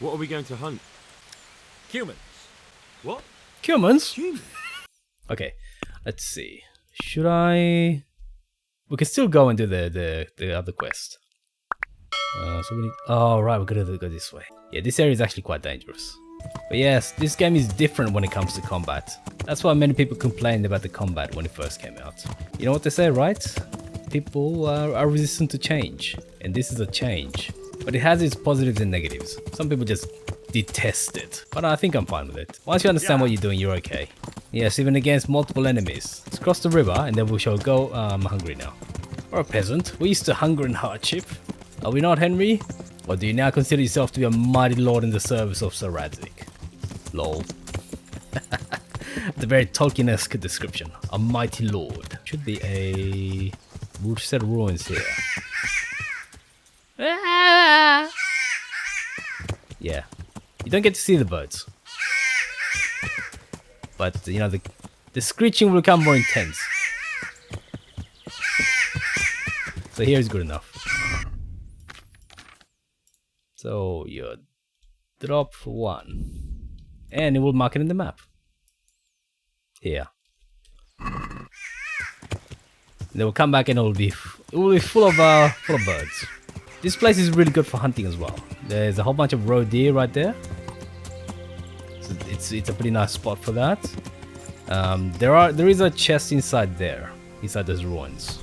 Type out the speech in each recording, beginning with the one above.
What are we going to hunt? Humans. What? Humans? Humans? Okay, let's see. Should I... We can still go and do the other quest. So we need... Oh, right, we're gonna go this way. Yeah, this area is actually quite dangerous. But yes, this game is different when it comes to combat. That's why many people complained about the combat when it first came out. You know what they say, right? People are resistant to change. And this is a change. But it has its positives and negatives. Some people just detest it. But I think I'm fine with it. Once you understand what you're doing, you're okay. Yes, even against multiple enemies. Let's cross the river and then we shall go... I'm hungry now. We're a peasant. We're used to hunger and hardship. Are we not, Henry? Or do you now consider yourself to be a mighty lord in the service of Sir Radzik? Lol. The very Tolkien-esque description. A mighty lord. Should be a... set of ruins here. Yeah. You don't get to see the birds. But, you know, the screeching will become more intense. So here is good enough. So you drop 1. And it will mark it in the map. Here. And they will come back and it will be full of birds. This place is really good for hunting as well. There's a whole bunch of roe deer right there. So it's a pretty nice spot for that. There is a chest inside there, inside those ruins.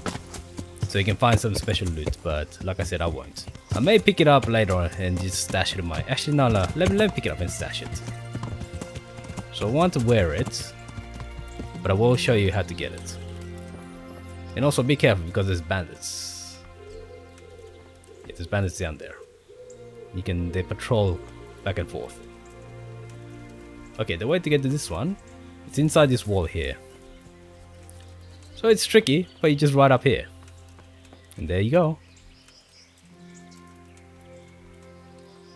So you can find some special loot, but like I said, I won't. I may pick it up later on and just stash it in my... Actually, no. Let me pick it up and stash it. So I want to wear it, but I will show you how to get it. And also be careful because there's bandits. Yeah, there's bandits down there. They patrol back and forth. Okay, the way to get to this one, it's inside this wall here. So it's tricky, but you just right up here. And there you go.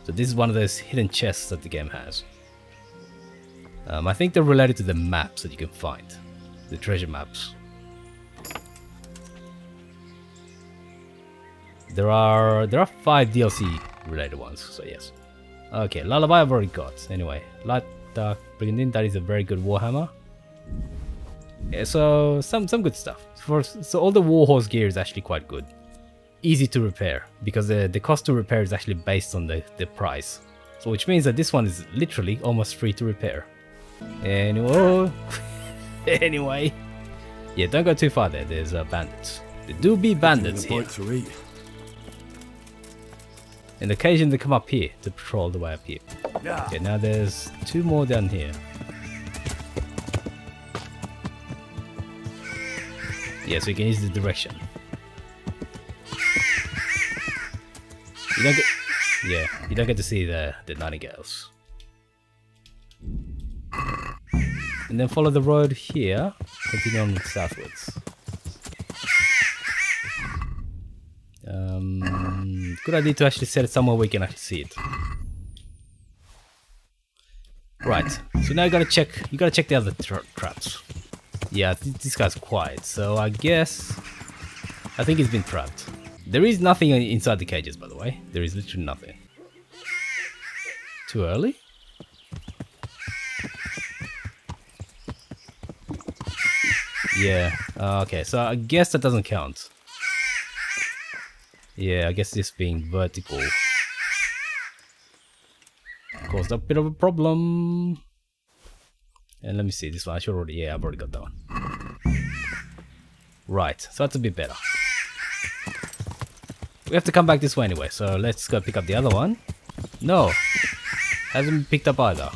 So this is one of those hidden chests that the game has. I think they're related to the maps that you can find. The treasure maps. There are 5 DLC related ones, so yes. Okay, Lullaby I've already got. Anyway, Light Dark Brigandine, that is a very good warhammer. Yeah, so some good stuff. So all the warhorse gear is actually quite good. Easy to repair, because the cost to repair is actually based on the price. So which means that this one is literally almost free to repair. Anyway, yeah, don't go too far there. There's bandits. There do be bandits here. And occasionally they come up here to patrol the way up here. Okay, now there's 2 more down here. Yeah, so you can use the direction. You don't get to see the nightingales. And then follow the road here, continue on southwards. Good idea to actually set it somewhere where we can actually see it. Right, so now you gotta check the other traps. Yeah, this guy's quiet, so I think he's been trapped. There is nothing inside the cages, by the way. There is literally nothing. Too early? Yeah, okay, so I guess that doesn't count. Yeah, I guess this being vertical caused a bit of a problem. And let me see, this one, I've already got that one. Right, so that's a bit better. We have to come back this way anyway, so let's go pick up the other one. No, hasn't been picked up either.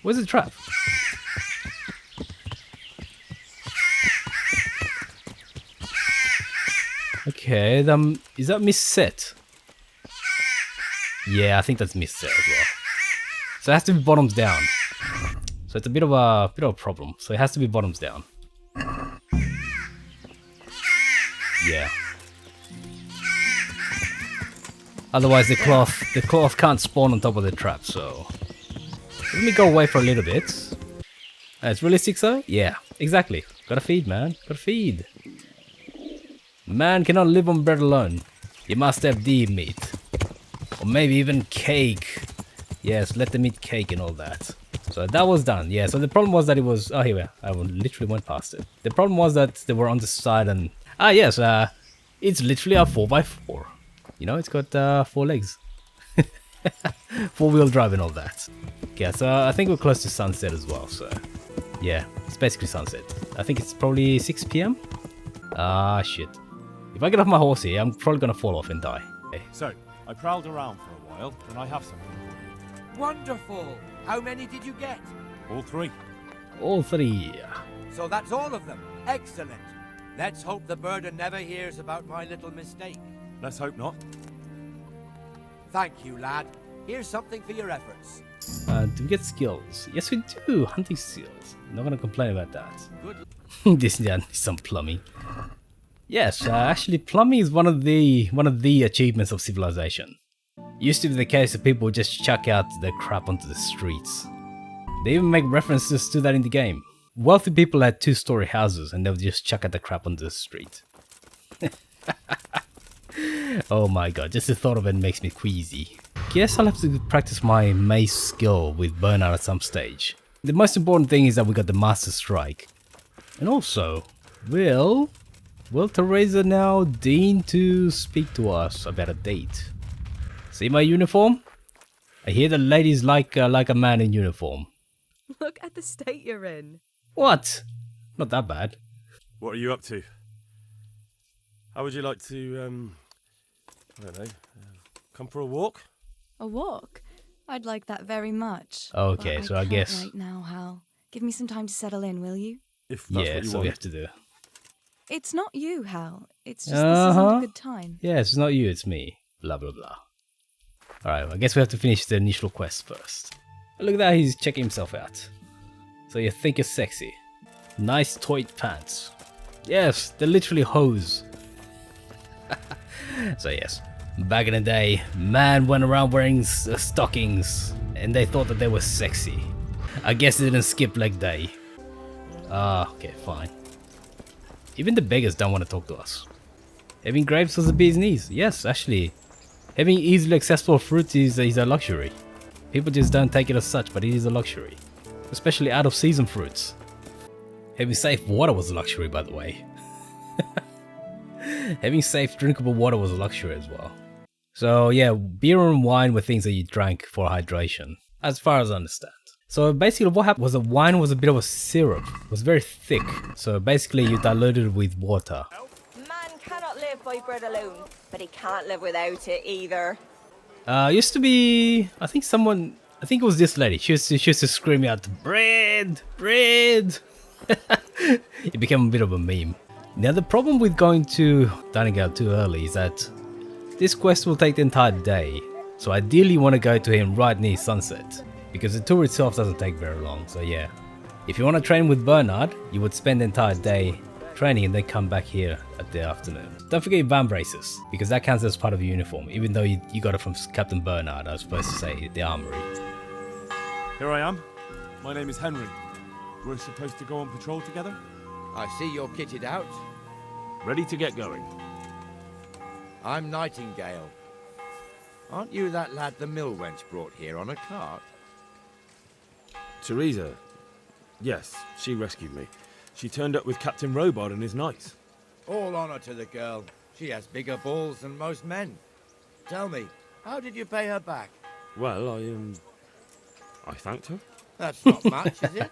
Where's the trap? Okay, is that misset? Yeah, I think that's misset as well. So it has to be bottoms down. So it's a bit of a problem. So it has to be bottoms down. Yeah. Otherwise the cloth can't spawn on top of the trap, so let me go away for a little bit. It's realistic, so? Yeah, exactly. Gotta feed, man. Gotta feed. Man cannot live on bread alone. You must have the meat. Or maybe even cake. Yes, let them eat cake and all that. So that was done. Yeah, so the problem was that it was... Oh, here we are. I literally went past it. The problem was that they were on the side and... Ah, yes, it's literally a 4x4. You know, it's got 4 legs. 4-wheel drive and all that. Yeah, so I think we're close to sunset as well, so... Yeah, it's basically sunset. I think it's probably 6 PM. Ah, shit. If I get off my horse here, I'm probably gonna fall off and die. Okay. So, I prowled around for a while, and I have something for you. Wonderful! How many did you get? All 3. All 3. So that's all of them. Excellent. Let's hope the burden never hears about my little mistake. Let's hope not. Thank you, lad. Here's something for your efforts. Do we get skills? Yes, we do. Hunting skills. Not gonna complain about that. Good. This needs some plumbing. Yes, actually, plumbing is one of the achievements of civilization. Used to be the case that people would just chuck out their crap onto the streets. They even make references to that in the game. Wealthy people had 2-story houses and they would just chuck out the crap onto the street. Oh my god, just the thought of it makes me queasy. Guess I'll have to practice my mace skill with burnout at some stage. The most important thing is that we got the Master Strike. And also, will Teresa now deign to speak to us about a date? See my uniform? I hear the ladies like a man in uniform. Look at the state you're in. What? Not that bad. What are you up to? How would you like to, I don't know, come for a walk? A walk? I'd like that very much. Okay, but so I can't guess... right now, Hal. Give me some time to settle in, will you? If that's Yeah, what you so want. we have to do. It's not you, Hal. It's just this isn't a good time. Yeah, it's not you, it's me. Blah, blah, blah. Alright, I guess we have to finish the initial quest first. Look at that, he's checking himself out. So you think it's sexy. Nice toy pants. Yes, they're literally hose. So yes, back in the day, man went around wearing stockings and they thought that they were sexy. I guess they didn't skip leg day. Ah, okay, fine. Even the beggars don't want to talk to us. Having grapes was the bee's knees. Yes, actually. Having easily accessible fruit is a luxury. People just don't take it as such, but it is a luxury. Especially out of season fruits. Having safe water was a luxury, by the way. Having safe drinkable water was a luxury as well. So yeah, beer and wine were things that you drank for hydration, as far as I understand. So basically what happened was the wine was a bit of a syrup. It was very thick. So basically you diluted it with water. Man cannot live by bread alone, but he can't live without it either. Used to be, I think it was this lady. She used to scream out, bread, bread. It became a bit of a meme. Now the problem with going to dining out too early is that this quest will take the entire day. So ideally you want to go to him right near sunset, because the tour itself doesn't take very long. So yeah, if you want to train with Bernard, you would spend the entire day training and then come back here at the afternoon. Don't forget your van braces, because that counts as part of your uniform, even though you got it from Captain Bernard, I was supposed to say, the armory. Here I am. My name is Henry. We're supposed to go on patrol together? I see you're kitted out. Ready to get going. I'm Nightingale. Aren't you that lad the mill wench brought here on a cart? Teresa. Yes, she rescued me. She turned up with Captain Robard and his knights. All honor to the girl. She has bigger balls than most men. Tell me, how did you pay her back? Well, I thanked her. That's not much, is it?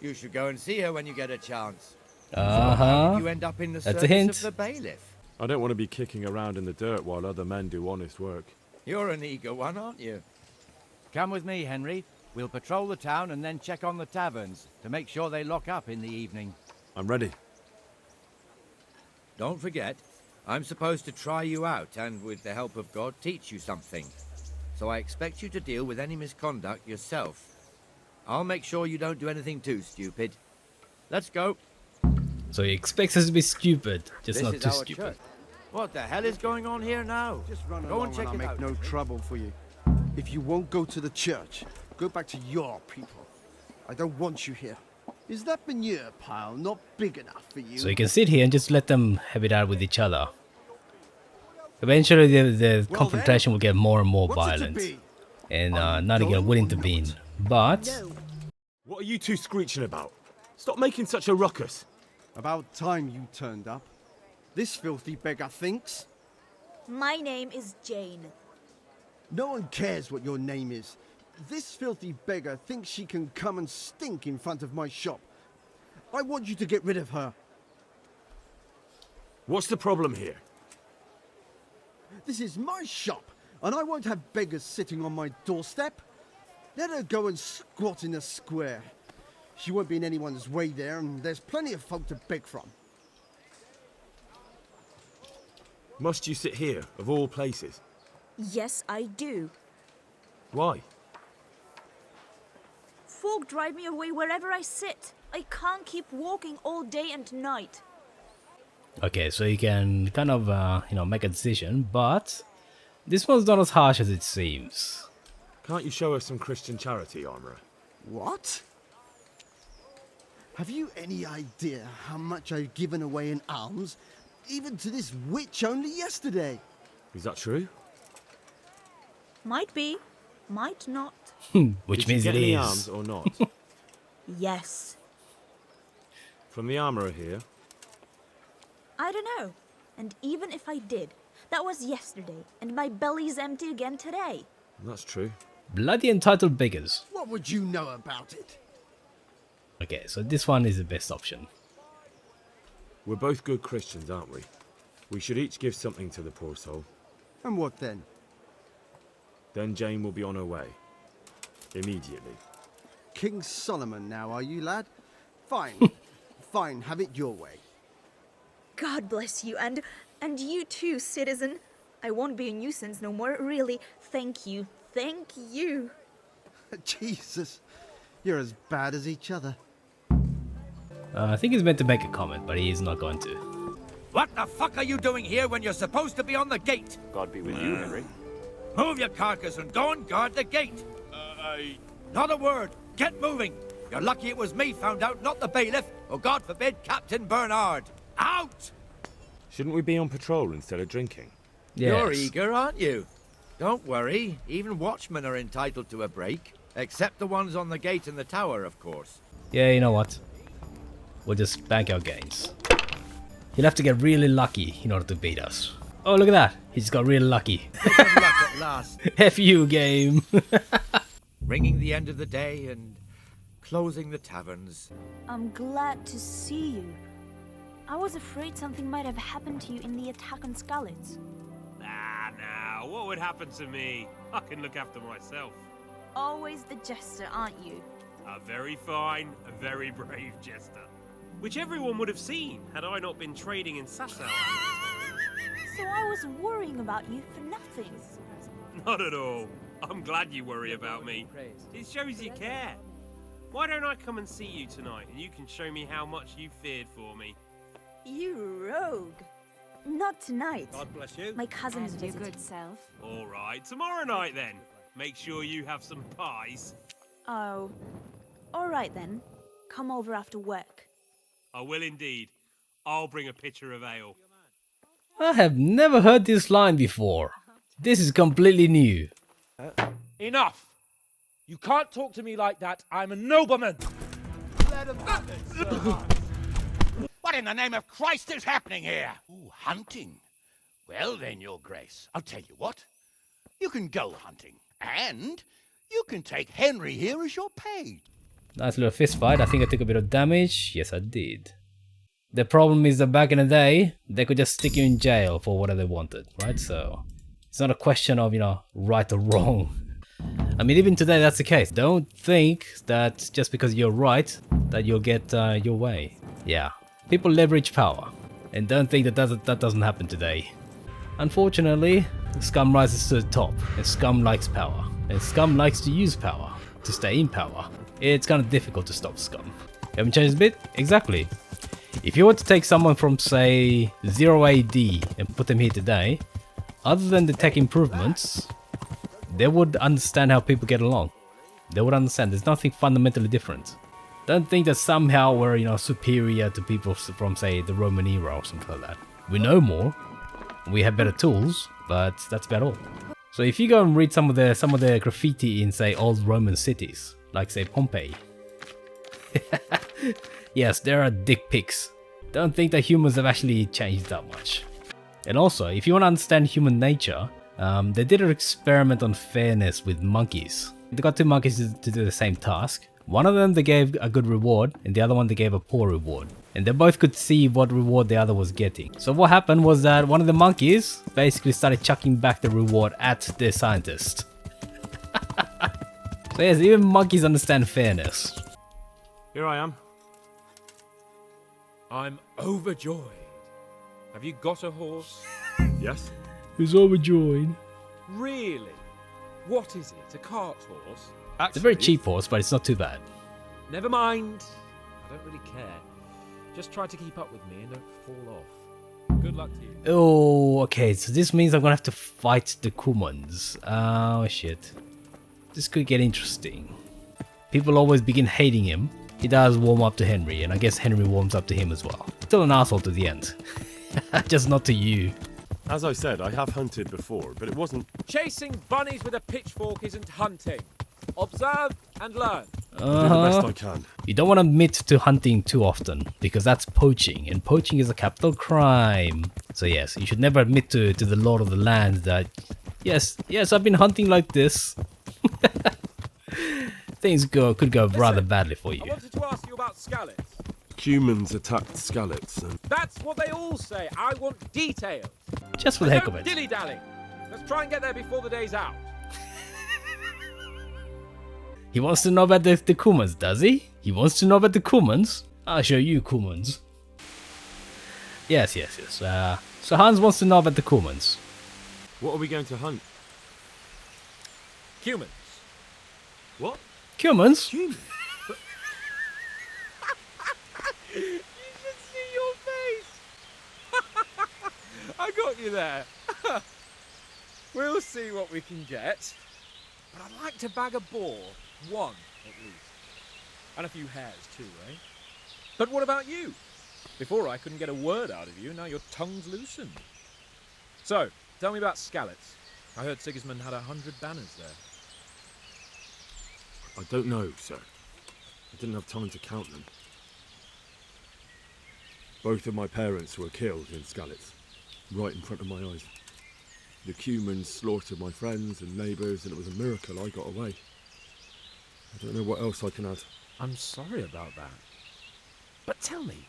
You should go and see her when you get a chance. You end up in the That's a service hint. of the bailiff. I don't want to be kicking around in the dirt while other men do honest work. You're an eager one, aren't you? Come with me, Henry. We'll patrol the town and then check on the taverns to make sure they lock up in the evening. I'm ready. Don't forget, I'm supposed to try you out and, with the help of God, teach you something. So I expect you to deal with any misconduct yourself. I'll make sure you don't do anything too stupid. Let's go. So he expects us to be stupid, just This not is too our stupid. church. What the hell is going on here now? Just run Go along and check and I'll it make out. no trouble for you. If you won't go to the church, go back to your people. I don't want you here. Is that manure pile not big enough for you? So you can sit here and just let them have it out with each other. Eventually, the Well, confrontation will get more and more What's it to violent, be? and Are you neither dull will or intervene. not? But What are you two screeching about? Stop making such a ruckus. About time you turned up. This filthy beggar thinks. My name is Jane. No one cares what your name is. This filthy beggar thinks she can come and stink in front of my shop. I want you to get rid of her. What's the problem here? This is my shop, and I won't have beggars sitting on my doorstep. Let her go and squat in a square. She won't be in anyone's way there, and there's plenty of folk to beg from. Must you sit here, of all places? Yes, I do. Why? Folk drive me away wherever I sit. I can't keep walking all day and night. okay, so you can kind of make a decision, but this one's not as harsh as it seems. Can't you show us some Christian charity, Armourer? What? Have you any idea how much I've given away in alms, even to this witch only yesterday? Is that true? Might be, might not. Which Did you means get it any is. arms or not? Yes. From the Armourer here? I don't know. And even if I did, that was yesterday, and my belly's empty again today. That's true. Bloody entitled beggars. What would you know about it? Okay, so this one is the best option. We're both good Christians, aren't we? We should each give something to the poor soul. And what then? Then Jane will be on her way. Immediately. King Solomon now, are you, lad? Fine. Fine, have it your way. God bless you, and you too, citizen. I won't be a nuisance no more, really. Thank you. Thank you. Jesus, you're as bad as each other. I think he's meant to make a comment, but he is not going to. What the fuck are you doing here when you're supposed to be on the gate? God be with you, Henry. Move your carcass and go and guard the gate. Not a word. Get moving. You're lucky it was me found out, not the bailiff, or God forbid, Captain Bernard. Out! Shouldn't we be on patrol instead of drinking? You're Yes. eager, aren't you? Don't worry. Even watchmen are entitled to a break. Except the ones on the gate and the tower, of course. Yeah, you know what? We'll just bank our gains. He'll have to get really lucky in order to beat us. Oh, look at that. He just got really lucky. Good luck at last. F you, game. Ringing the end of the day and closing the taverns. I'm glad to see you. I was afraid something might have happened to you in the attack on Scarlets. Nah, what would happen to me? I can look after myself. Always the jester, aren't you? A very fine, a very brave jester. Which everyone would have seen had I not been trading in Sasau. So I was worrying about you for nothing. Not at all. I'm glad you worry about me. It shows you care. Why don't I come and see you tonight and you can show me how much you feared for me? You rogue. Not tonight. God bless you. My cousin is And your visiting. good self. All right, tomorrow night then. Make sure you have some pies. Oh. All right then. Come over after work. I will indeed. I'll bring a pitcher of ale. I have never heard this line before. This is completely new. Enough! You can't talk to me like that. I'm a nobleman. What in the name of Christ is happening here? Ooh, hunting. Well then, Your Grace, I'll tell you what. You can go hunting, and you can take Henry here as your page. Nice little fist fight. I think I took a bit of damage. Yes, I did. The problem is that back in the day, they could just stick you in jail for whatever they wanted, right? So it's not a question of, right or wrong. I mean, even today, that's the case. Don't think that just because you're right, that you'll get your way. Yeah, people leverage power. And don't think that that doesn't happen today. Unfortunately, scum rises to the top, and scum likes power. And scum likes to use power, to stay in power. It's kind of difficult to stop scum. Haven't changed a bit? Exactly. If you were to take someone from, say, 0 AD and put them here today, other than the tech improvements, they would understand how people get along. They would understand there's nothing fundamentally different. Don't think that somehow we're, superior to people from, say, the Roman era or something like that. We know more. We have better tools, but that's about all. So if you go and read some of the graffiti in, say, old Roman cities, like say Pompeii, yes, there are dick pics. Don't think that humans have actually changed that much. And also, if you want to understand human nature, they did an experiment on fairness with monkeys. They got two monkeys to do the same task. One of them they gave a good reward, and the other one they gave a poor reward. And they both could see what reward the other was getting. So what happened was that one of the monkeys basically started chucking back the reward at the scientist. So yes, even monkeys understand fairness. Here I am. I'm overjoyed. Have you got a horse? Yes? Who's overjoyed? Really? What is it? A cart horse? It's a very cheap horse, but it's not too bad. Never mind. I don't really care. Just try to keep up with me and don't fall off. Good luck to you. Oh, okay, so this means I'm gonna have to fight the Kumans. Oh shit. This could get interesting. People always begin hating him. He does warm up to Henry, and I guess Henry warms up to him as well. Still an asshole to the end. Just not to you. As I said, I have hunted before, but it wasn't... Chasing bunnies with a pitchfork isn't hunting. Observe and learn. Do the best I can. You don't want to admit to hunting too often, because that's poaching, and poaching is a capital crime. So yes, you should never admit to the Lord of the Land that, yes, I've been hunting like this. Things could go rather badly for you. I wanted to ask you about scallops. Humans attacked scallops and... That's what they all say. I want details. Just for the heck of it. Dilly-dally. Let's try and get there before the day's out. He wants to know about the Kumans, does he? He wants to know about the Kumans? I'll show you Kumans. Yes. So Hans wants to know about the Kumans. What are we going to hunt? Humans. What? Humans? Humans? You should see your face. I got you there. We'll see what we can get. But I'd like to bag a boar. One, at least. And a few hares too, eh? But what about you? Before I couldn't get a word out of you, now your tongue's loosened. So, tell me about scallops. I heard Sigismund had 100 banners there. I don't know, sir. I didn't have time to count them. Both of my parents were killed in scallops, right in front of my eyes. The Cumans slaughtered my friends and neighbours, and it was a miracle I got away. I don't know what else I can add. I'm sorry about that. But tell me,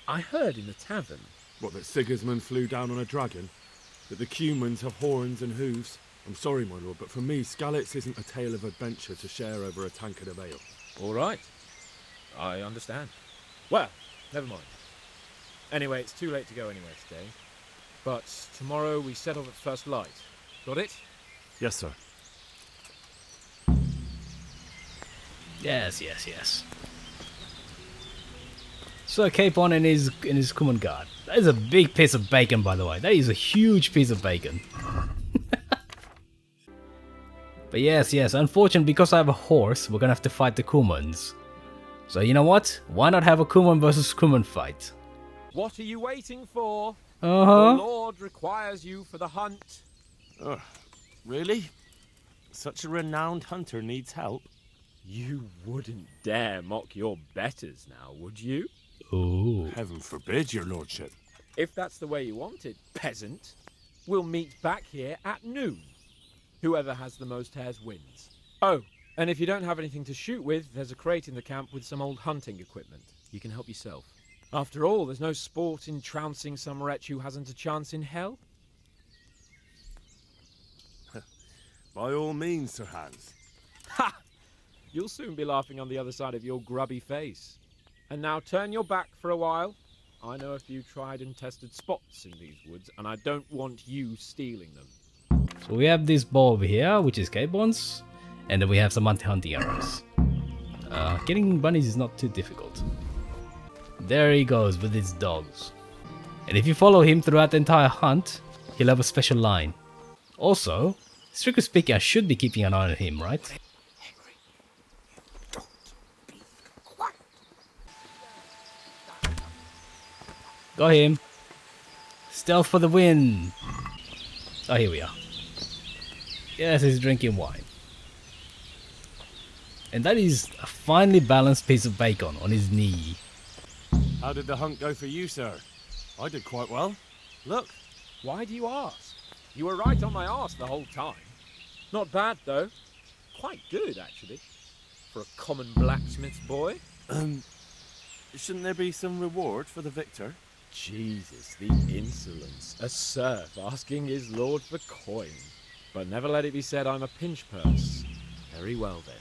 I heard in the tavern... What, that Sigismund flew down on a dragon? That the Cumans have horns and hooves? I'm sorry, my lord, but for me, scallops isn't a tale of adventure to share over a tankard of ale. All right. I understand. Well, never mind. Anyway, it's too late to go anywhere today. But tomorrow we set off at first light. Got it? Yes, sir. Yes. So Capon and his Kuman guard. That is a big piece of bacon, by the way. That is a huge piece of bacon. But yes, unfortunately, because I have a horse, we're gonna have to fight the Kumans. So you know what? Why not have a Kuman versus Kuman fight? What are you waiting for? Uh-huh. The Lord requires you for the hunt. Really? Such a renowned hunter needs help? You wouldn't dare mock your betters now, would you? Oh. Heaven forbid, your lordship. If that's the way you want it, peasant, we'll meet back here at noon. Whoever has the most hares wins. Oh, and if you don't have anything to shoot with, there's a crate in the camp with some old hunting equipment. You can help yourself. After all, there's no sport in trouncing some wretch who hasn't a chance in hell. By all means, Sir Hans. Ha! You'll soon be laughing on the other side of your grubby face. And now turn your back for a while. I know a few tried and tested spots in these woods, and I don't want you stealing them. So we have this bow over here, which is Capon's, and then we have some anti-hunting arrows. Getting bunnies is not too difficult. There he goes with his dogs. And if you follow him throughout the entire hunt, he'll have a special line. Also, strictly speaking, I should be keeping an eye on him, right? Henry, don't be quiet. Got him. Stealth for the win. Oh, here we are. Yes, he's drinking wine. And that is a finely balanced piece of bacon on his knee. How did the hunt go for you, sir? I did quite well. Look, why do you ask? You were right on my arse the whole time. Not bad, though. Quite good, actually. For a common blacksmith's boy. Shouldn't there be some reward for the victor? Jesus, the insolence. A serf asking his lord for coin. But never let it be said I'm a pinch purse. Very well, then.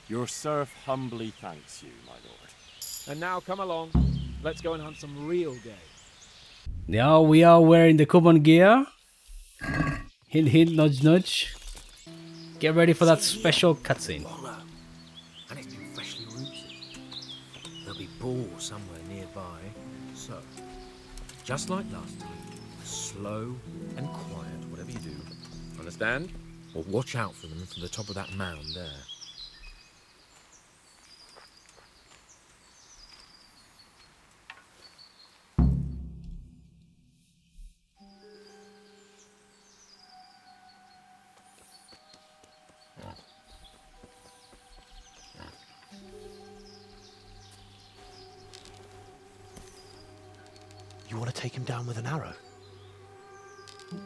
Your serf humbly thanks you, my lord. And now come along. Let's go and hunt some real game. Now we are wearing the common gear. Hint, hint, nudge, nudge. Get ready for that special cutscene. And it's been freshly rooted. There'll be boar somewhere nearby. So, just like last time, slow and quiet, whatever you do. Understand? Or watch out for them from the top of that mound there. You want to take him down with an arrow?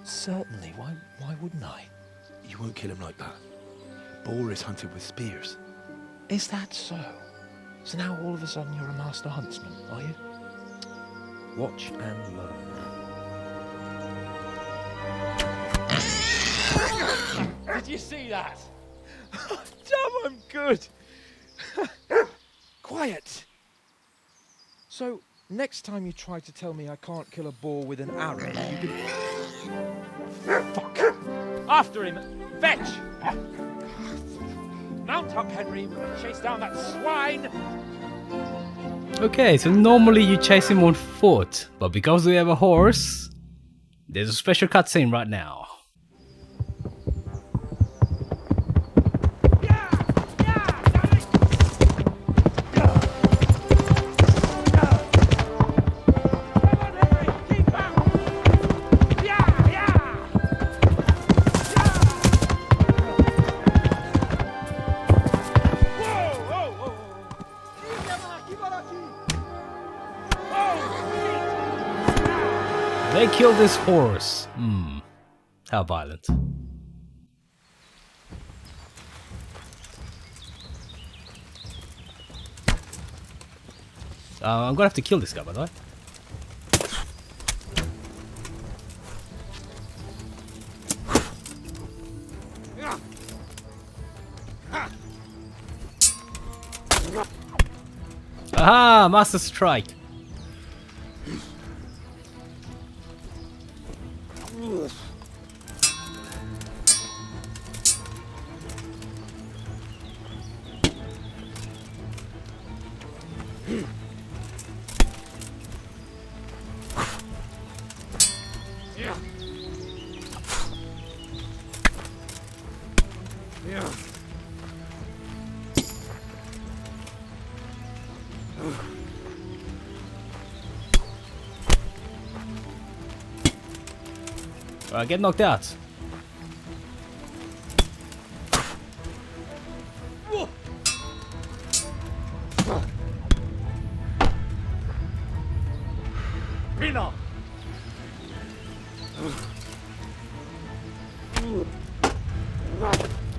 Certainly, why wouldn't I? You won't kill him like that. Boar is hunted with spears. Is that so? So now all of a sudden you're a master huntsman, are you? Watch and learn. Did you see that? Damn, I'm good. Quiet. So, next time you try to tell me I can't kill a boar with an arrow, you can... Fuck! After him! Fetch! Mount up, Henry. Chase down that swine! Okay, so normally you chase him on foot, but because we have a horse, there's a special cutscene right now. They killed this horse. How violent. I'm gonna have to kill this guy, by the way. Aha! Master Strike. Get knocked out. Pino!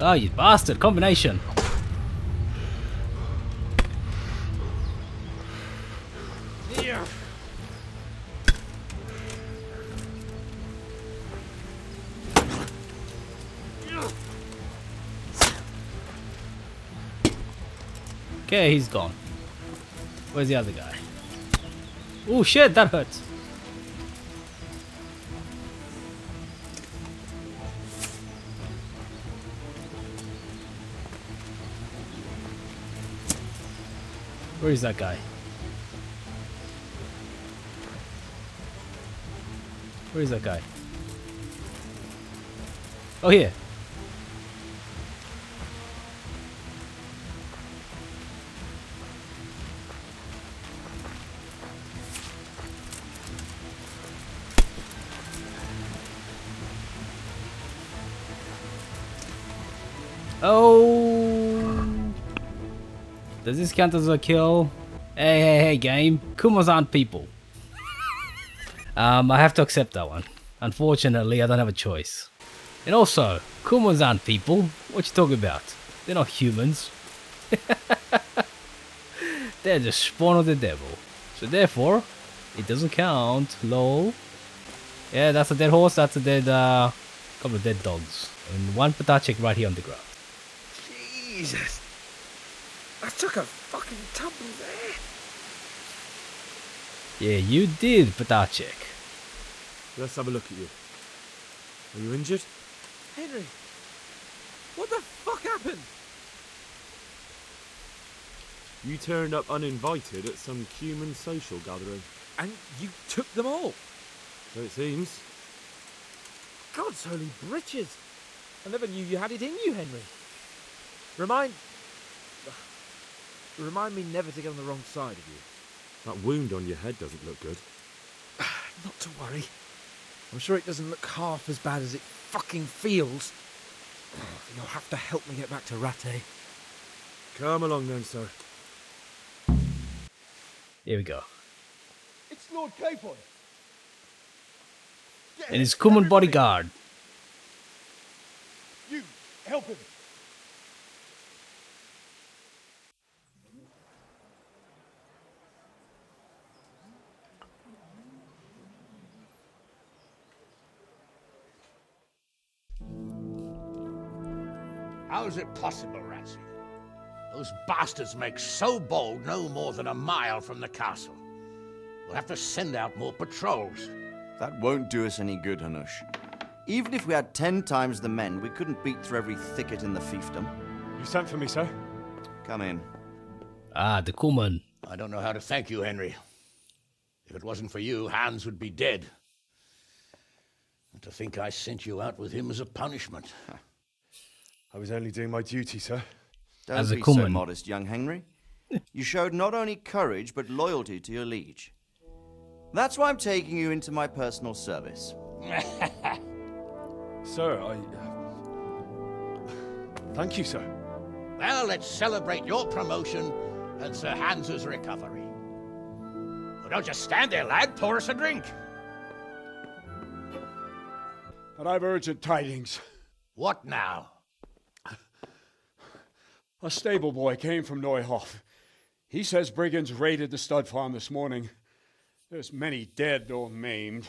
Oh, you bastard! Combination. Okay, he's gone. Where's the other guy? Oh shit, that hurts. Where is that guy? Where is that guy? Oh, here. Oh! Does this count as a kill? Hey, game. Kumas aren't people. I have to accept that one. Unfortunately, I don't have a choice. And also, Kumas aren't people. What you talking about? They're not humans. They're the spawn of the devil. So therefore, it doesn't count. Lol. Yeah, that's a dead horse. That's a dead, couple of dead dogs. And one Patachik right here on the ground. Jesus. I took a fucking tumble there. Yeah, you did, Patachik. Let's have a look at you. Are you injured? Henry, what the fuck happened? You turned up uninvited at some human social gathering. And you took them all? So it seems. God's holy britches. I never knew you had it in you, Henry. Remind me never to get on the wrong side of you. That wound on your head doesn't look good. Not to worry. I'm sure it doesn't look half as bad as it fucking feels. You'll have to help me get back to Rattay. Come along then, sir. Here we go. It's Lord Capon. And his Kuman bodyguard. You, help him. How's it possible, Ratsy? Those bastards make so bold no more than a mile from the castle. We'll have to send out more patrols. That won't do us any good, Hanush. Even if we had 10 times the men, we couldn't beat through every thicket in the fiefdom. You sent for me, sir? Come in. Ah, the Kuman. I don't know how to thank you, Henry. If it wasn't for you, Hans would be dead. And to think I sent you out with him as a punishment. I was only doing my duty, sir. Don't be so modest, young Henry. You showed not only courage, but loyalty to your liege. That's why I'm taking you into my personal service. Sir, thank you, sir. Well, let's celebrate your promotion and Sir Hans's recovery. Well, don't just stand there, lad. Pour us a drink. But I've urgent tidings. What now? A stable boy came from Neuhof. He says brigands raided the stud farm this morning. There's many dead or maimed.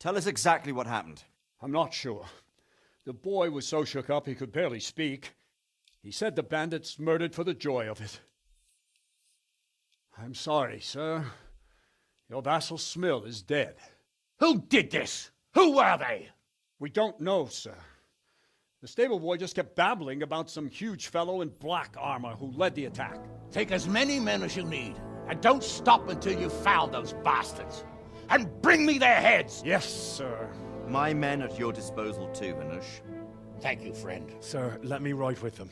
Tell us exactly what happened. I'm not sure. The boy was so shook up he could barely speak. He said the bandits murdered for the joy of it. I'm sorry, sir. Your vassal Smill is dead. Who did this? Who were they? We don't know, sir. The stable boy just kept babbling about some huge fellow in black armor who led the attack. Take as many men as you need, and don't stop until you've found those bastards. And bring me their heads! Yes, sir. My men at your disposal too, Hanush. Thank you, friend. Sir, let me ride with them.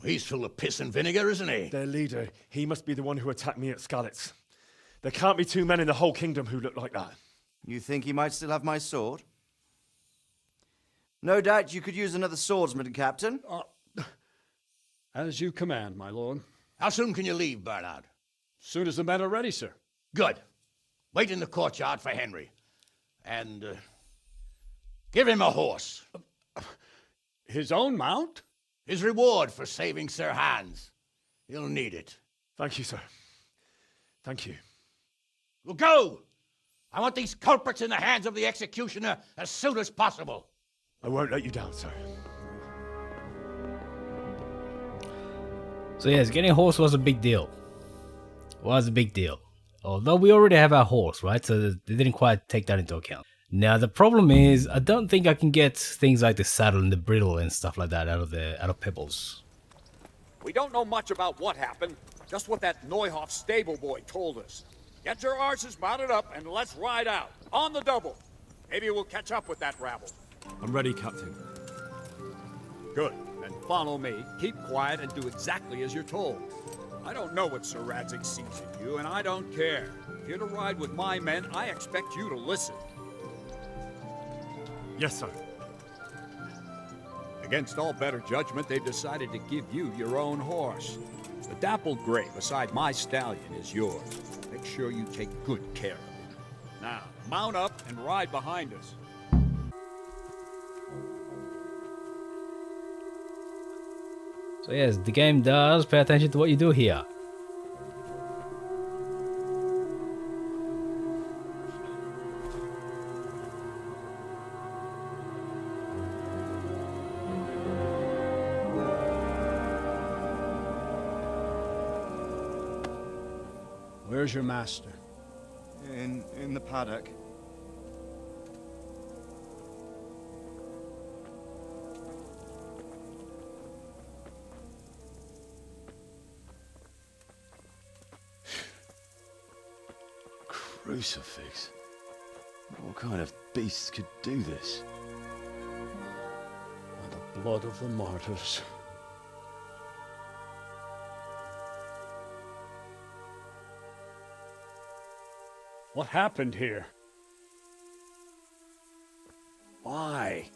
He's full of piss and vinegar, isn't he? Their leader, he must be the one who attacked me at Skalitz. There can't be 2 men in the whole kingdom who look like that. You think he might still have my sword? No doubt you could use another swordsman, Captain. As you command, my lord. How soon can you leave, Bernard? Soon as the men are ready, sir. Good. Wait in the courtyard for Henry. And give him a horse. His own mount? His reward for saving Sir Hans. He'll need it. Thank you, sir. Thank you. Well, go! I want these culprits in the hands of the executioner as soon as possible. I won't let you down, sir. So yes, getting a horse was a big deal. Was a big deal. Although we already have our horse, right? So they didn't quite take that into account. Now the problem is, I don't think I can get things like the saddle and the bridle and stuff like that out of Pebbles. We don't know much about what happened, just what that Neuhof stable boy told us. Get your arses mounted up and let's ride out. On the double. Maybe we'll catch up with that rabble. I'm ready, Captain. Good. Then follow me, keep quiet, and do exactly as you're told. I don't know what Sir Radzik sees in you, and I don't care. If you're to ride with my men, I expect you to listen. Yes, sir. Against all better judgment, they've decided to give you your own horse. The dappled gray beside my stallion is yours. Make sure you take good care of it. Now, mount up and ride behind us. So yes, the game does pay attention to what you do here. Where's your master? In the paddock. Crucifix? What kind of beasts could do this? By the blood of the martyrs. What happened here? Why?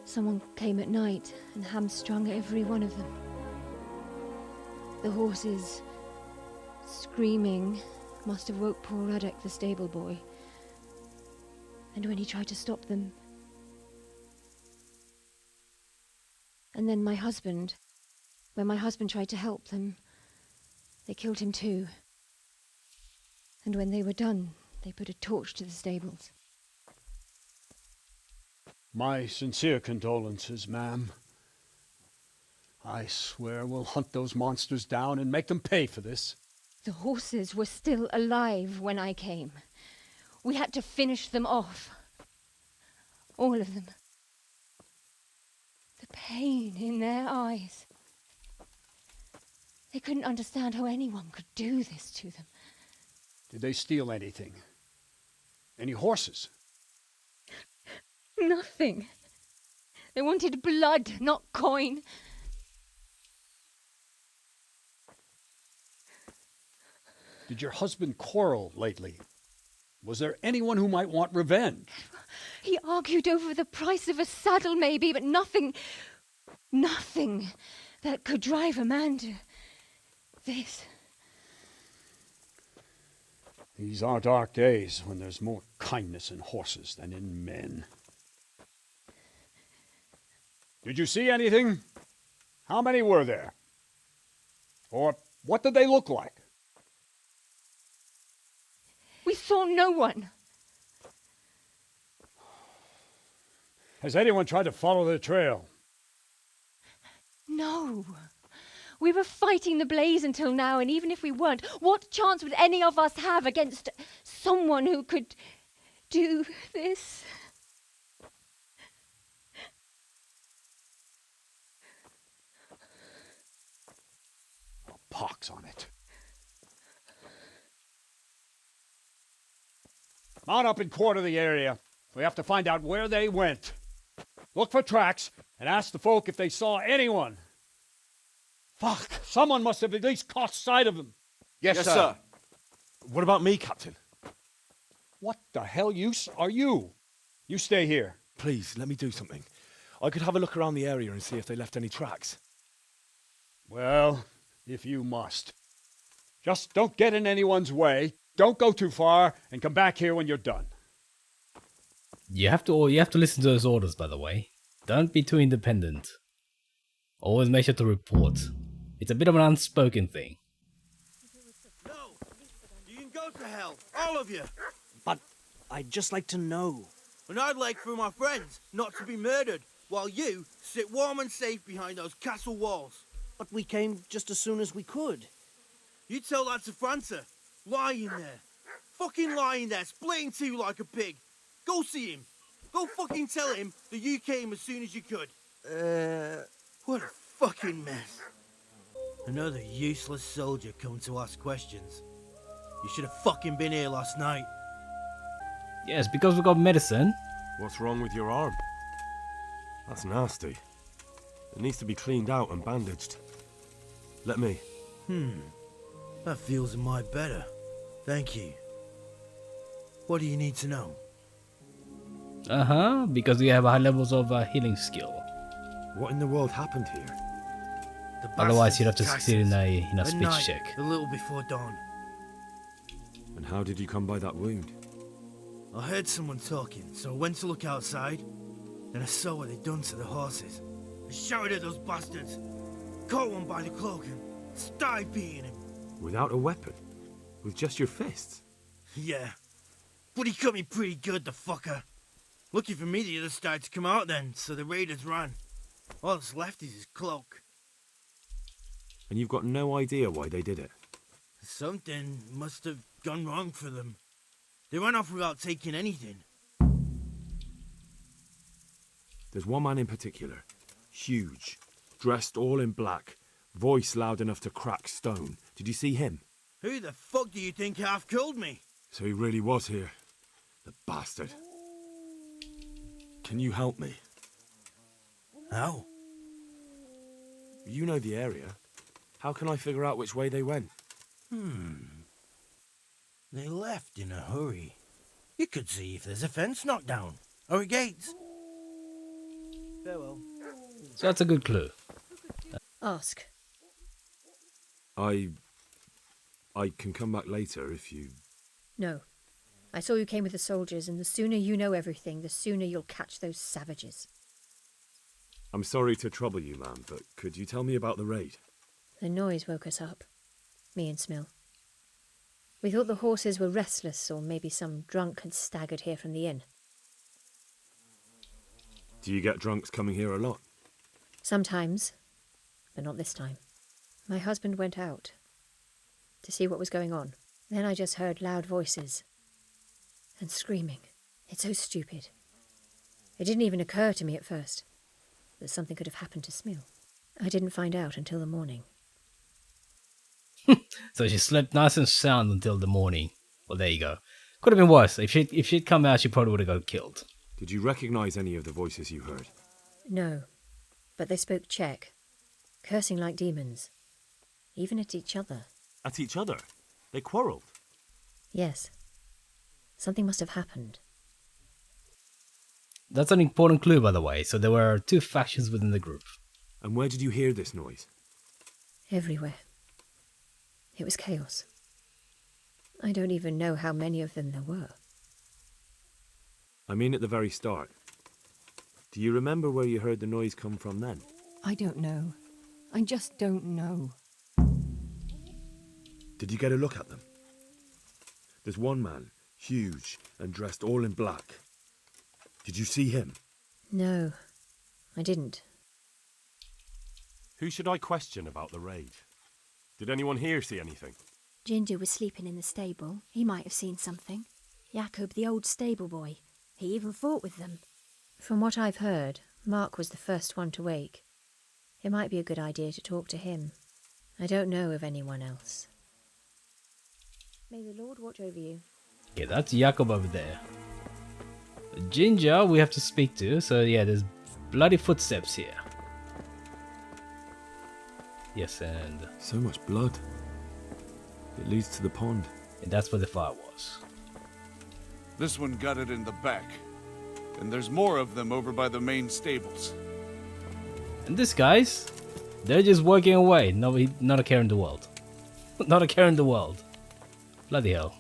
Someone came at night and hamstrung every one of them. The horses, screaming, must have woke poor Rattay, the stable boy. And when he tried to stop them... And then my husband, when my husband tried to help them, they killed him too. And when they were done, they put a torch to the stables. My sincere condolences, ma'am. I swear we'll hunt those monsters down and make them pay for this. The horses were still alive when I came. We had to finish them off. All of them. The pain in their eyes. They couldn't understand how anyone could do this to them. Did they steal anything? Any horses? Nothing. They wanted blood, not coin. Did your husband quarrel lately? Was there anyone who might want revenge? He argued over the price of a saddle, maybe, but nothing that could drive a man to this. These are dark days when there's more kindness in horses than in men. Did you see anything? How many were there? Or what did they look like? We saw no one. Has anyone tried to follow their trail? No. We were fighting the blaze until now, and even if we weren't, what chance would any of us have against someone who could do this? A pox on it. Mount up and quarter the area. We have to find out where they went. Look for tracks and ask the folk if they saw anyone. Fuck! Someone must have at least caught sight of them. Yes, sir. What about me, Captain? What the hell use are you? You stay here. Please, let me do something. I could have a look around the area and see if they left any tracks. Well, if you must. Just don't get in anyone's way. Don't go too far, and come back here when you're done. You have to listen to those orders, by the way. Don't be too independent. Always make sure to report. It's a bit of an unspoken thing. No! You can go to hell, all of you! But I'd just like to know. And I'd like for my friends not to be murdered, while you sit warm and safe behind those castle walls. But we came just as soon as we could. You tell that to França. Lying there. Fucking lying there, splitting two like a pig. Go see him. Go fucking tell him that you came as soon as you could. What a fucking mess. Another useless soldier come to ask questions. You should have fucking been here last night. Yes, because we got medicine. What's wrong with your arm? That's nasty. It needs to be cleaned out and bandaged. Let me. That feels a mite better. Thank you. What do you need to know? Because you have high levels of healing skill. What in the world happened here? The Otherwise, you'd have to bastards succeed in attacked a us. speech At night, check. a little before dawn. And how did you come by that wound? I heard someone talking, so I went to look outside. Then I saw what they'd done to the horses. I shouted at those bastards, caught one by the cloak and started beating him. Without a weapon? With just your fists? Yeah, but he cut me pretty good, the fucker. Lucky for me, the others started to come out then, so the raiders ran. All that's left is his cloak. And you've got no idea why they did it? Something must have gone wrong for them. They ran off without taking anything. There's one man in particular. Huge. Dressed all in black. Voice loud enough to crack stone. Did you see him? Who the fuck do you think half killed me? So he really was here. The bastard. Can you help me? How? You know the area. How can I figure out which way they went? They left in a hurry. You could see if there's a fence knocked down. Or a gate. Farewell. So that's a good clue. Ask. I can come back later if you... No. I saw you came with the soldiers, and the sooner you know everything, the sooner you'll catch those savages. I'm sorry to trouble you, ma'am, but could you tell me about the raid? The noise woke us up. Me and Smill. We thought the horses were restless, or maybe some drunk had staggered here from the inn. Do you get drunks coming here a lot? Sometimes, but not this time. My husband went out to see what was going on. Then I just heard loud voices and screaming. It's so stupid. It didn't even occur to me at first that something could have happened to Smill. I didn't find out until the morning. So she slept nice and sound until the morning. Well, there you go. Could have been worse. If she'd come out, she probably would have got killed. Did you recognize any of the voices you heard? No, but they spoke Czech, cursing like demons, even at each other. At each other? They quarreled? Yes. Something must have happened. That's an important clue, by the way. So there were two factions within the group. And where did you hear this noise? Everywhere. It was chaos. I don't even know how many of them there were. I mean at the very start. Do you remember where you heard the noise come from then? I don't know. I just don't know. Did you get a look at them? There's one man, huge and dressed all in black. Did you see him? No, I didn't. Who should I question about the raid? Did anyone here see anything? Ginger was sleeping in the stable. He might have seen something. Jacob, the old stable boy. He even fought with them. From what I've heard, Mark was the first one to wake. It might be a good idea to talk to him. I don't know of anyone else. May the Lord watch over you. Yeah, that's Jacob over there. Ginger we have to speak to, so yeah, there's bloody footsteps here. Yes, and... So much blood. It leads to the pond. And that's where the fire was. This one got it in the back. And there's more of them over by the main stables. And these guys, they're just working away. Not a care in the world. Not a care in the world. Bloody hell.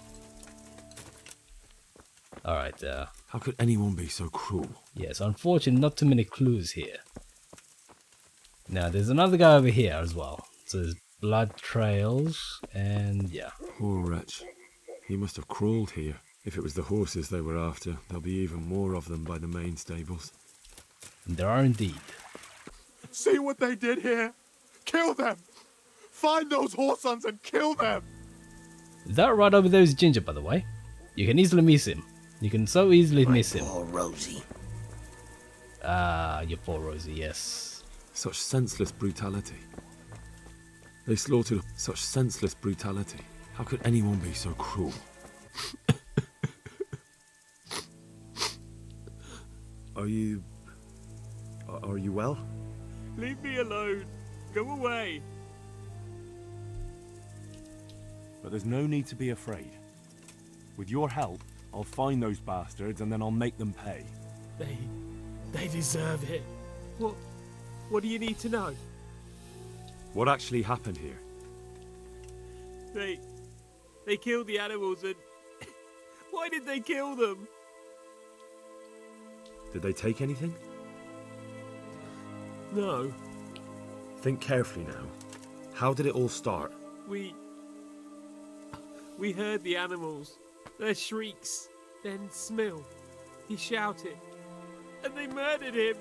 Alright, how could anyone be so cruel? Yes, unfortunately, not too many clues here. Now, there's another guy over here as well. So there's blood trails, and yeah. Poor wretch. He must have crawled here. If it was the horses they were after, there'll be even more of them by the main stables. And there are indeed. See what they did here? Kill them! Find those whoresons and kill them! That right over there is Ginger, by the way. You can easily miss him. You can so easily miss him. Poor Rosie. Ah, your poor Rosie, yes. Such senseless brutality. They slaughtered such senseless brutality. How could anyone be so cruel? Are you well? Leave me alone. Go away. But there's no need to be afraid. With your help, I'll find those bastards and then I'll make them pay. They deserve it. What do you need to know? What actually happened here? They killed the animals and... Why did they kill them? Did they take anything? No. Think carefully now. How did it all start? We heard the animals, their shrieks, then Smill. He shouted, and they murdered him.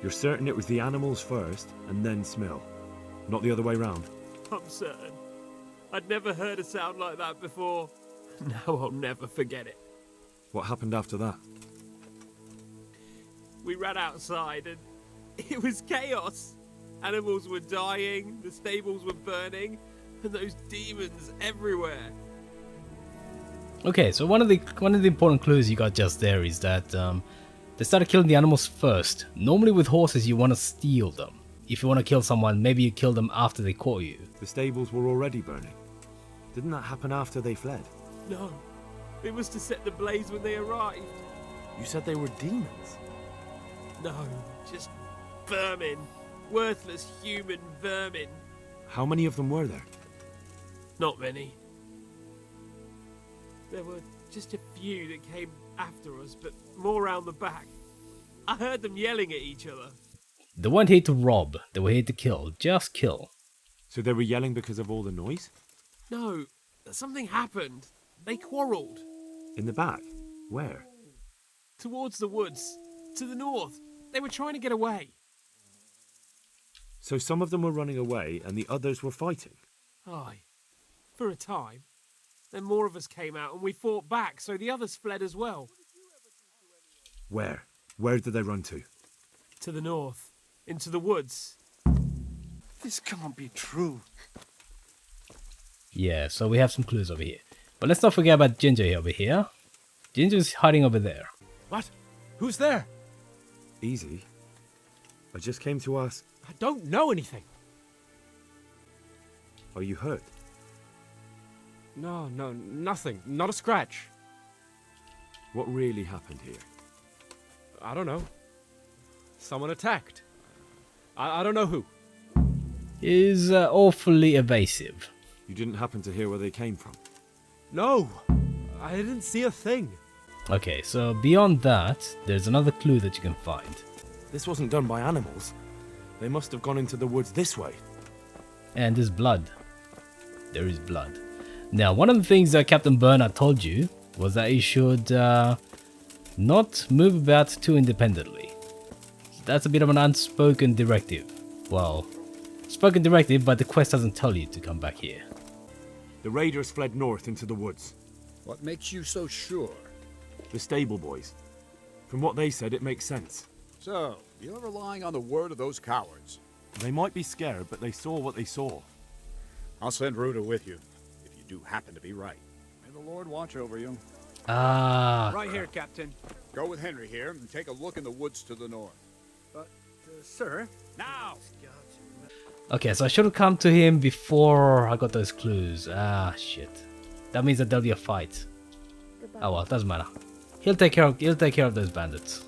You're certain it was the animals first, and then Smell? Not the other way round? I'm certain. I'd never heard a sound like that before. Now I'll never forget it. What happened after that? We ran outside and it was chaos. Animals were dying, the stables were burning, and those demons everywhere. Okay, so one of the important clues you got just there is that they started killing the animals first. Normally with horses you want to steal them. If you want to kill someone, maybe you kill them after they caught you. The stables were already burning. Didn't that happen after they fled? No, it was to set the blaze when they arrived. You said they were demons? No, just vermin. Worthless human vermin. How many of them were there? Not many. There were just a few that came after us, but more round the back. I heard them yelling at each other. They weren't here to rob, they were here to kill. Just kill. So they were yelling because of all the noise? No, something happened. They quarrelled. In the back? Where? Towards the woods. To the north. They were trying to get away. So some of them were running away and the others were fighting? Aye. For a time. Then more of us came out and we fought back, so the others fled as well. Where? Where did they run to? To the north. Into the woods. This can't be true. Yeah, so we have some clues over here. But let's not forget about Ginger over here. Ginger's hiding over there. What? Who's there? Easy. I just came to ask... I don't know anything. Are you hurt? No, nothing. Not a scratch. What really happened here? I don't know. Someone attacked. I don't know who. Is awfully evasive. You didn't happen to hear where they came from? No, I didn't see a thing. Okay, so beyond that, there's another clue that you can find. This wasn't done by animals. They must have gone into the woods this way. And there's blood. There is blood. Now, one of the things that Captain Bernard told you was that you should not move about too independently. So that's a bit of an unspoken directive. Well, spoken directive, but the quest doesn't tell you to come back here. The raiders fled north into the woods. What makes you so sure? The stable boys. From what they said, it makes sense. So, you're relying on the word of those cowards. They might be scared, but they saw what they saw. I'll send Ruta with you, if you do happen to be right. May the Lord watch over you. Ah. Right here, Captain. Go with Henry here and take a look in the woods to the north. But, sir... Now! Okay, so I should have come to him before I got those clues. Ah, shit. That means that there'll be a fight. Goodbye. Oh well, doesn't matter. He'll take care of those bandits.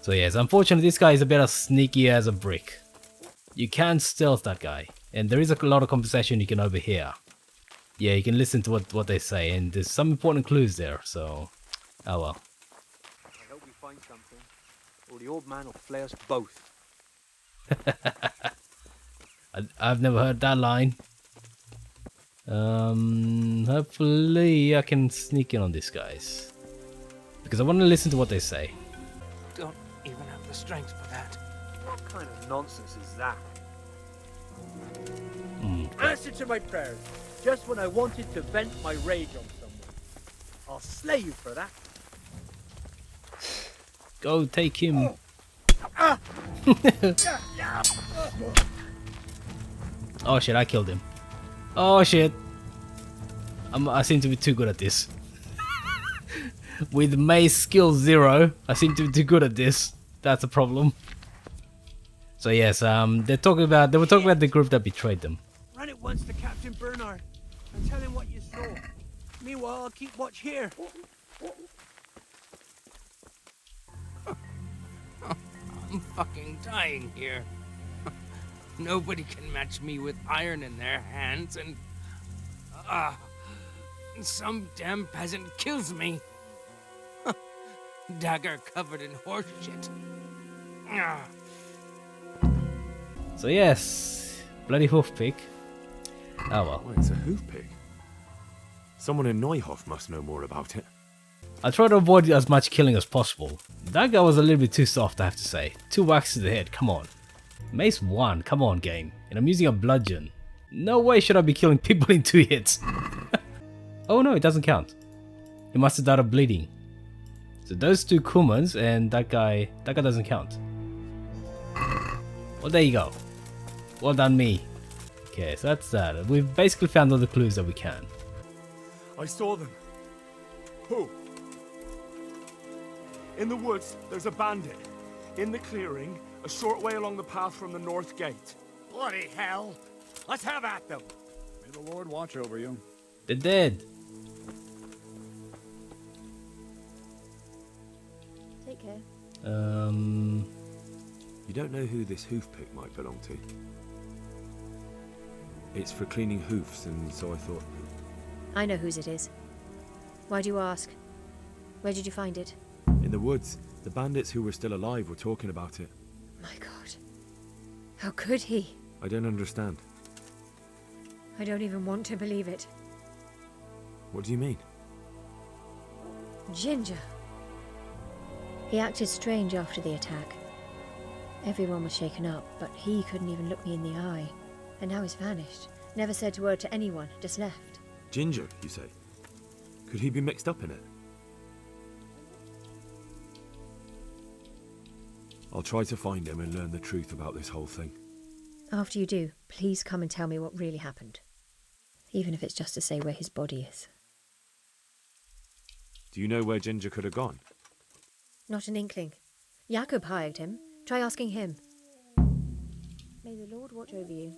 So yes, unfortunately this guy is a bit as sneaky as a brick. You can stealth that guy, and there is a lot of conversation you can overhear. Yeah, you can listen to what they say, and there's some important clues there, so... Oh well. I hope we find something, or the old man will flay us both. I've never heard that line. Hopefully I can sneak in on these guys. Because I want to listen to what they say. Don't even have the strength for that. What kind of nonsense is that? Answer to my prayers, just when I wanted to vent my rage on someone. I'll slay you for that. Go take him. Oh shit, I killed him. Oh shit. I seem to be too good at this. With mace skill 0, I seem to be too good at this. That's a problem. So yes, they were talking about the group that betrayed them. Run at once to Captain Bernard and tell him what you saw. Meanwhile, I'll keep watch here. fucking dying here. Nobody can match me with iron in their hands, and some damn peasant kills me. Dagger covered in horse shit. So yes, bloody hoof pick. Oh well. Wait, it's a hoof pick. Someone in Neuhof must know more about it. I try to avoid as much killing as possible. That guy was a little bit too soft, I have to say. 2 whacks to the head, come on. Mace 1, come on game. And I'm using a bludgeon. No way should I be killing people in 2 hits. Oh no, it doesn't count. He must have died of bleeding. So those 2 Kumans and that guy doesn't count. Well, there you go. Well done me. Okay, so that's that. We've basically found all the clues that we can. I saw them. Who? In the woods, there's a bandit. In the clearing, a short way along the path from the north gate. Bloody hell! Let's have at them! May the Lord watch over you. They're dead. Take care. You don't know who this hoof pick might belong to? It's for cleaning hoofs, and so I thought... I know whose it is. Why do you ask? Where did you find it? In the woods. The bandits who were still alive were talking about it. My God. How could he? I don't understand. I don't even want to believe it. What do you mean? Ginger. He acted strange after the attack. Everyone was shaken up, but he couldn't even look me in the eye. And now he's vanished. Never said a word to anyone, just left. Ginger, you say? Could he be mixed up in it? I'll try to find him and learn the truth about this whole thing. After you do, please come and tell me what really happened. Even if it's just to say where his body is. Do you know where Ginger could have gone? Not an inkling. Jakob hired him. Try asking him. May the Lord watch over you.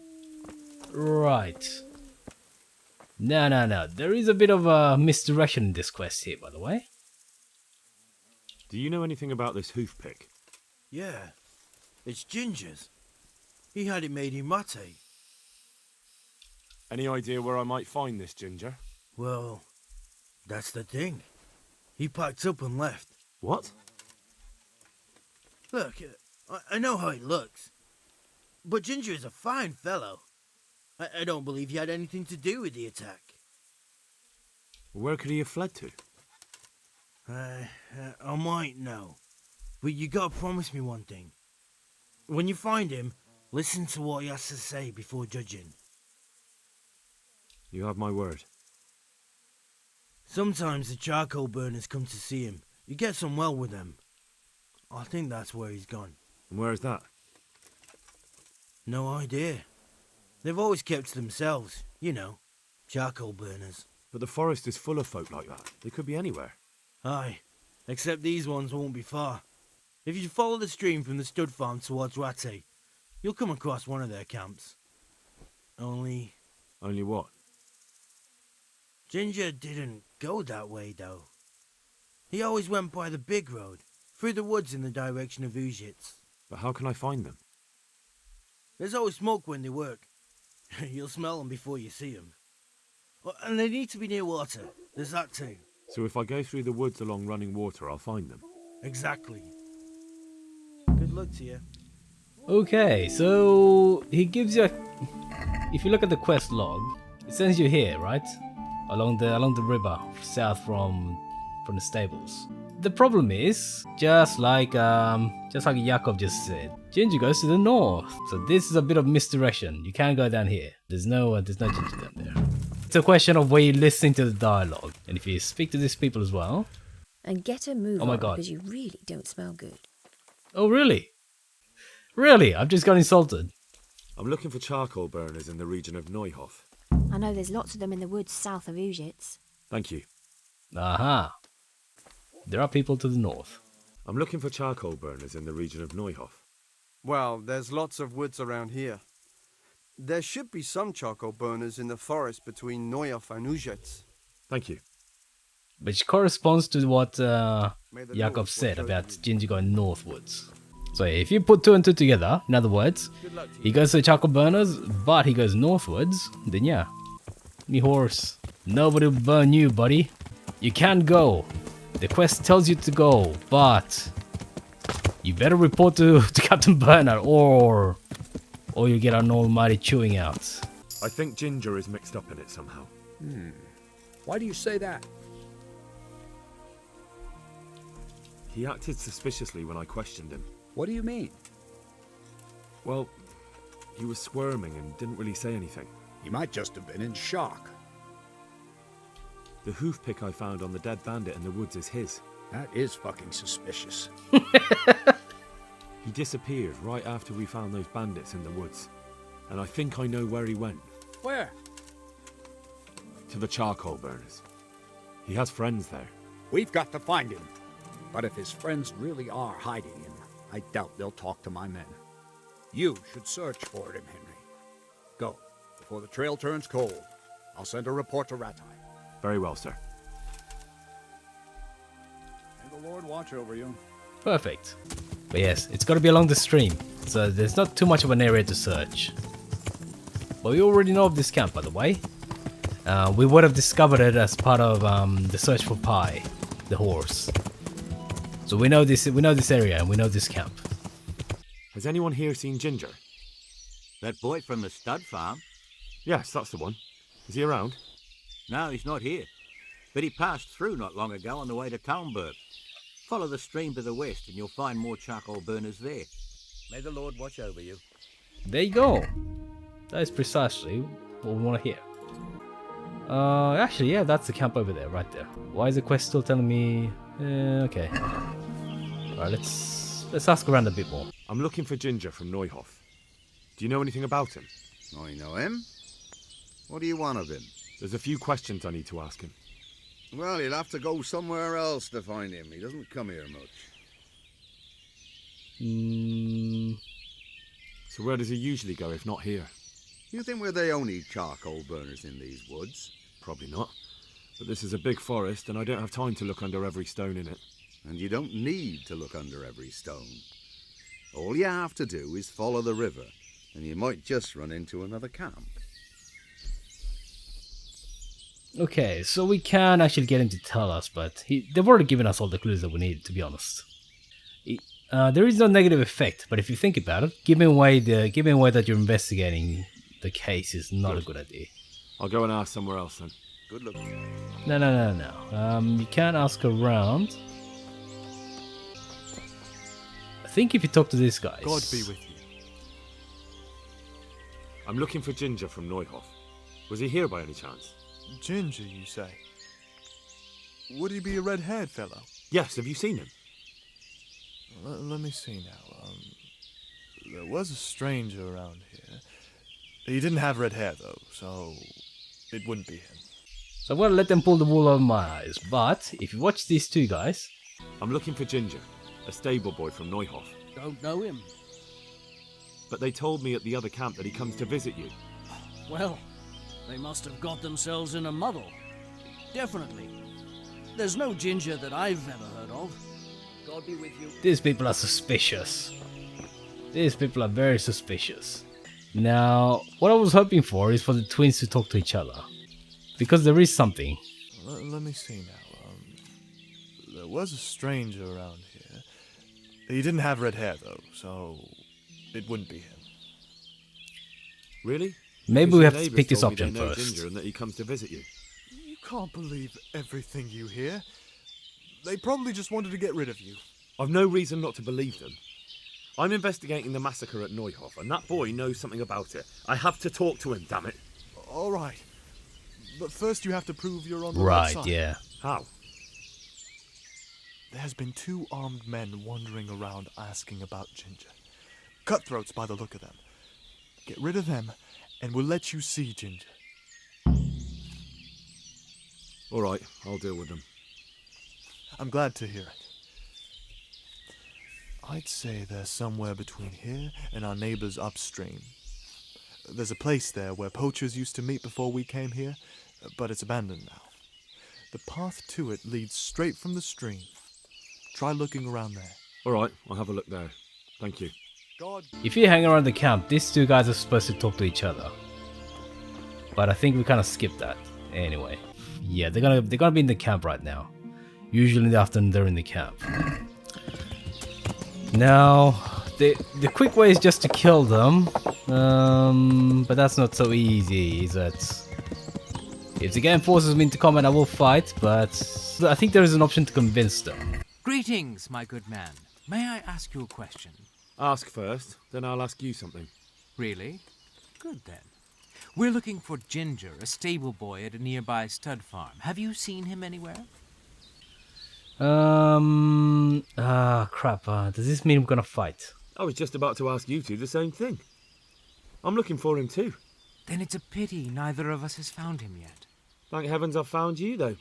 Right. No. There is a bit of a misdirection in this quest here, by the way. Do you know anything about this hoof pick? Yeah, it's Ginger's. He had it made in Ratay. Any idea where I might find this Ginger? Well, that's the thing. He packed up and left. What? Look, I know how he looks. But Ginger is a fine fellow. I don't believe he had anything to do with the attack. Where could he have fled to? I might know. But you gotta promise me one thing. When you find him, listen to what he has to say before judging. You have my word. Sometimes the charcoal burners come to see him. You get on well with them. I think that's where he's gone. And where is that? No idea. They've always kept to themselves, you know, charcoal burners. But the forest is full of folk like that. They could be anywhere. Aye, except these ones won't be far. If you follow the stream from the stud farm towards Rattay, you'll come across one of their camps. Only what? Ginger didn't go that way, though. He always went by the big road, through the woods in the direction of Ujits. But how can I find them? There's always smoke when they work. You'll smell them before you see them. And they need to be near water. There's that too. So if I go through the woods along running water, I'll find them? Exactly. Good luck to you. Okay, so he gives you if you look at the quest log, it sends you here, right? Along the river, south from the stables. The problem is, just like Jakob just said, Ginger goes to the north. So this is a bit of misdirection. You can't go down here. There's no Ginger down there. It's a question of where you listen to the dialogue, and if you speak to these people as well. And get a move on, because you really don't smell good. Oh really? Really? I've just got insulted. I'm looking for charcoal burners in the region of Neuhof. I know there's lots of them in the woods south of Ujits. Thank you. Aha. There are people to the north. I'm looking for charcoal burners in the region of Neuhof. Well, there's lots of woods around here. There should be some charcoal burners in the forest between Neuhof and Ujits. Thank you. Which corresponds to what Jakob said about Ginger going northwards. So if you put 2 and 2 together, in other words, he goes to the charcoal burners, but he goes northwards, then yeah. Me horse. Nobody will burn you, buddy. You can't go. The quest tells you to go, but you better report to Captain Bernard or you get an almighty chewing out. I think Ginger is mixed up in it somehow. Why do you say that? He acted suspiciously when I questioned him. What do you mean? Well, he was squirming and didn't really say anything. He might just have been in shock. The hoof pick I found on the dead bandit in the woods is his. That is fucking suspicious. He disappeared right after we found those bandits in the woods. And I think I know where he went. Where? To the charcoal burners. He has friends there. We've got to find him. But if his friends really are hiding him, I doubt they'll talk to my men. You should search for him, Henry. Go, before the trail turns cold. I'll send a report to Rattay. Very well, sir. May the Lord watch over you. Perfect. But yes, it's got to be along the stream, so there's not too much of an area to search. But we already know of this camp, by the way. We would have discovered it as part of the search for Pi, the horse. So we know this area and we know this camp. Has anyone here seen Ginger? That boy from the stud farm? Yes, that's the one. Is he around? No, he's not here. But he passed through not long ago on the way to Talmberg. Follow the stream to the west and you'll find more charcoal burners there. May the Lord watch over you. There you go. That is precisely what we want to hear. Actually, yeah, that's the camp over there, right there. Why is the quest still telling me? Okay. Alright, let's ask around a bit more. I'm looking for Ginger from Neuhof. Do you know anything about him? I know him. What do you want of him? There's a few questions I need to ask him. Well, you'll have to go somewhere else to find him. He doesn't come here much. So where does he usually go if not here? You think we're the only charcoal burners in these woods? Probably not. But this is a big forest and I don't have time to look under every stone in it. And you don't need to look under every stone. All you have to do is follow the river, and you might just run into another camp. Okay, so we can actually get him to tell us, but they've already given us all the clues that we need, to be honest. There is no negative effect, but if you think about it, giving away that you're investigating the case is not a good idea. I'll go and ask somewhere else then. Good luck. No. You can ask around. I think if you talk to these guys. God be with you. I'm looking for Ginger from Neuhof. Was he here by any chance? Ginger, you say? Would he be a red-haired fellow? Yes, have you seen him? Let me see now. There was a stranger around here. He didn't have red hair, though, so it wouldn't be him. So I'm gonna let them pull the wool over my eyes, but if you watch these two guys... I'm looking for Ginger, a stable boy from Neuhof. Don't know him. But they told me at the other camp that he comes to visit you. Well, they must have got themselves in a muddle. Definitely. There's no Ginger that I've ever heard of. God be with you. These people are suspicious. These people are very suspicious. Now, what I was hoping for is for the twins to talk to each other. Because there is something. Let me see now. There was a stranger around here. He didn't have red hair, though, so it wouldn't be him. Really? Maybe we have to pick this option they know first. Ginger and that he comes to visit you. You can't believe everything you hear. They probably just wanted to get rid of you. I've no reason not to believe them. I'm investigating the massacre at Neuhof, and that boy knows something about it. I have to talk to him, damn it. All right. But first you have to prove you're on the right side. Right, yeah. How? There has been 2 armed men wandering around asking about Ginger. Cutthroats by the look of them. Get rid of them, and we'll let you see Ginger. All right, I'll deal with them. I'm glad to hear it. I'd say they're somewhere between here and our neighbors upstream. There's a place there where poachers used to meet before we came here, but it's abandoned now. The path to it leads straight from the stream. Try looking around there. All right, I'll have a look there. Thank you. If you hang around the camp, these two guys are supposed to talk to each other. But I think we kind of skipped that. Anyway, yeah, they're gonna be in the camp right now. Usually in the afternoon they're in the camp. Now, the quick way is just to kill them, but that's not so easy, is it? If the game forces me into combat, I will fight, but I think there is an option to convince them. Greetings, my good man. May I ask you a question? Ask first, then I'll ask you something. Really? Good then. We're looking for Ginger, a stable boy at a nearby stud farm. Have you seen him anywhere? Crap. Does this mean I'm gonna fight? I was just about to ask you two the same thing. I'm looking for him too. Then it's a pity neither of us has found him yet. Thank heavens I've found you, though.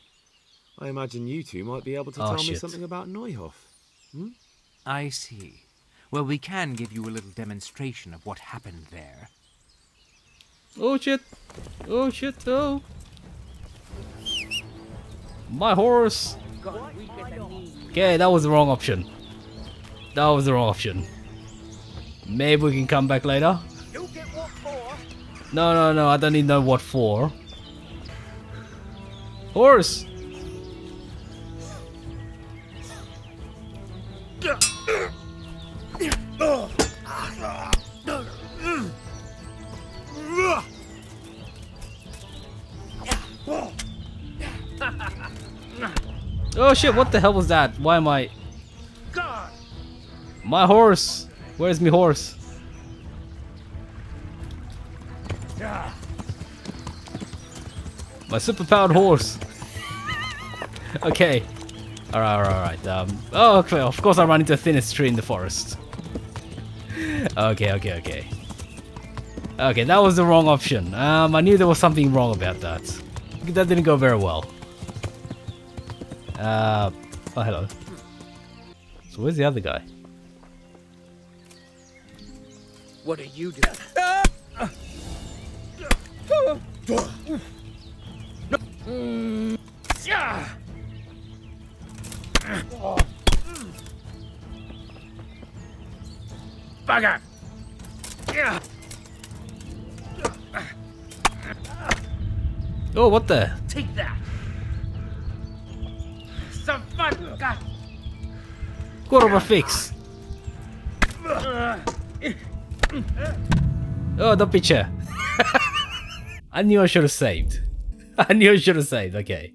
I imagine you two might be able to tell me something about Neuhof. I see. Well, we can give you a little demonstration of what happened there. Oh shit! Oh shit! Oh! My horse! Okay, that was the wrong option. That was the wrong option. Maybe we can come back later. No, I don't need no what for. Horse! Oh shit, what the hell was that? Why am I... My horse! Where's my horse? My superpowered horse! Okay. Alright. Oh, okay, of course I ran into the thinnest tree in the forest. Okay. Okay, that was the wrong option. I knew there was something wrong about that. That didn't go very well. Oh, hello. So where's the other guy? What are you doing? Bugger! Oh, what the? Take that! Some fun! God. What of a fix? Oh, the picture. I knew I should have saved. Okay.